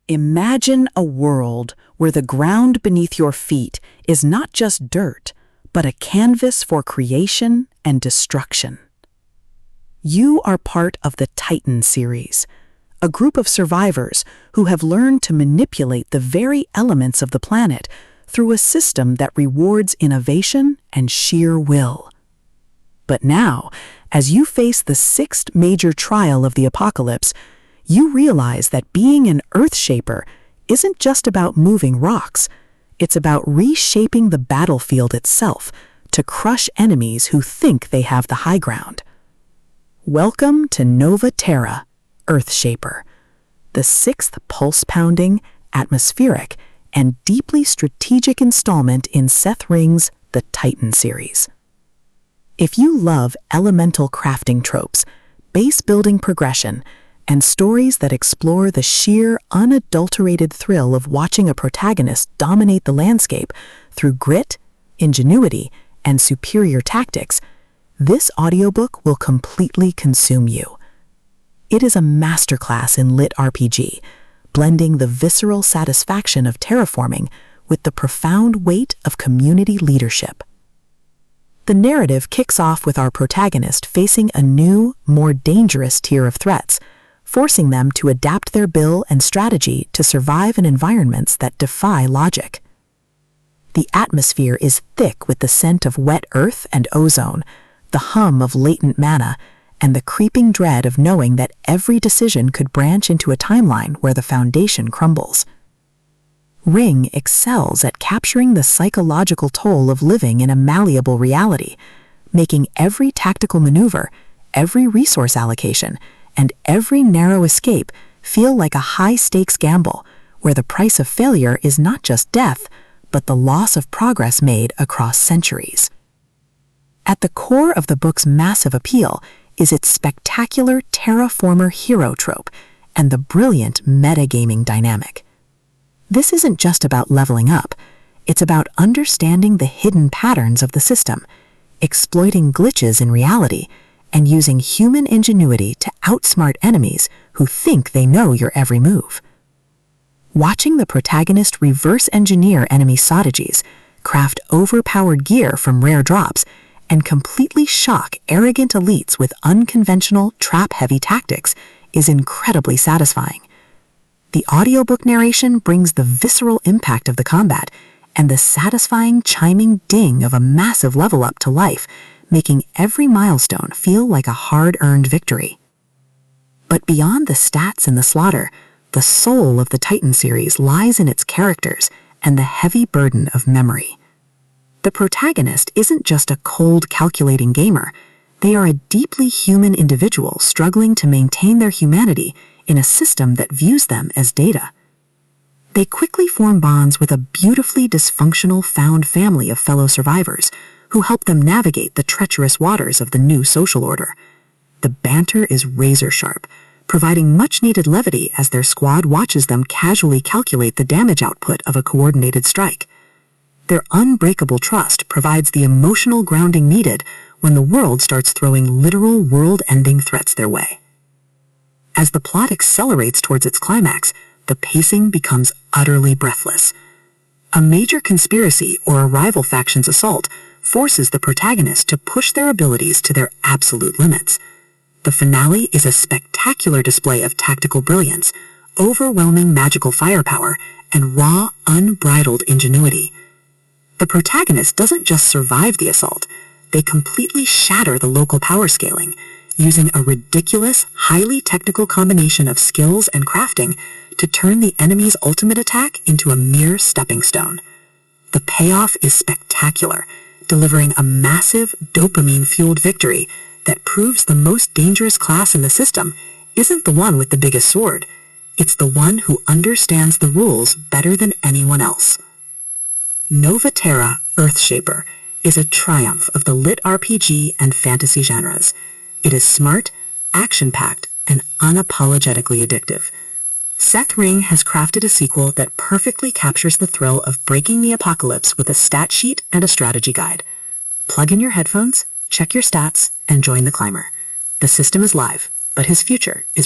Imagine a world where the ground beneath your feet is not just dirt, but a canvas for creation and destruction. You are part of the Titan series, a group of survivors who have learned to manipulate the very elements of the planet through a system that rewards innovation and sheer will. But now, as you face the sixth major trial of the apocalypse, you realize that being an Earthshaper isn't just about moving rocks. It's about reshaping the battlefield itself to crush enemies who think they have the high ground. Welcome to Nova Terra, Earthshaper, the sixth pulse-pounding, atmospheric, and deeply strategic installment in Seth Ring's The Titan series. If you love elemental crafting tropes, base-building progression, and stories that explore the sheer, unadulterated thrill of watching a protagonist dominate the landscape through grit, ingenuity, and superior tactics, this audiobook will completely consume you. It is a masterclass in LitRPG, blending the visceral satisfaction of terraforming with the profound weight of community leadership. The narrative kicks off with our protagonist facing a new, more dangerous tier of threats, forcing them to adapt their build and strategy to survive in environments that defy logic. The atmosphere is thick with the scent of wet earth and ozone, the hum of latent mana, and the creeping dread of knowing that every decision could branch into a timeline where the foundation crumbles. Ring excels at capturing the psychological toll of living in a malleable reality, making every tactical maneuver, every resource allocation, and every narrow escape feel like a high-stakes gamble, where the price of failure is not just death, but the loss of progress made across centuries. At the core of the book's massive appeal is its spectacular Terraformer Hero trope and the brilliant metagaming dynamic. This isn't just about leveling up, it's about understanding the hidden patterns of the system, exploiting glitches in reality, and using human ingenuity to outsmart enemies who think they know your every move. Watching the protagonist reverse engineer enemy strategies, craft overpowered gear from rare drops, and completely shock arrogant elites with unconventional, trap-heavy tactics is incredibly satisfying. The audiobook narration brings the visceral impact of the combat and the satisfying chiming ding of a massive level up to life, making every milestone feel like a hard-earned victory. But beyond the stats and the slaughter, the soul of the Titan series lies in its characters and the heavy burden of memory. The protagonist isn't just a cold, calculating gamer. They are a deeply human individual struggling to maintain their humanity in a system that views them as data. They quickly form bonds with a beautifully dysfunctional found family of fellow survivors who help them navigate the treacherous waters of the new social order. The banter is razor-sharp, providing much-needed levity as their squad watches them casually calculate the damage output of a coordinated strike. Their unbreakable trust provides the emotional grounding needed when the world starts throwing literal world-ending threats their way. As the plot accelerates towards its climax, the pacing becomes utterly breathless. A major conspiracy or a rival faction's assault forces the protagonist to push their abilities to their absolute limits. The finale is a spectacular display of tactical brilliance, overwhelming magical firepower, and raw, unbridled ingenuity. The protagonist doesn't just survive the assault, they completely shatter the local power scaling, using a ridiculous, highly technical combination of skills and crafting to turn the enemy's ultimate attack into a mere stepping stone. The payoff is spectacular, delivering a massive, dopamine-fueled victory that proves the most dangerous class in the system isn't the one with the biggest sword, it's the one who understands the rules better than anyone else. Nova Terra Earthshaper is a triumph of the LitRPG and fantasy genres. It is smart, action-packed, and unapologetically addictive. Seth Ring has crafted a sequel that perfectly captures the thrill of breaking the apocalypse with a stat sheet and a strategy guide. Plug in your headphones, check your stats, and join the climber. The system is live, but his future is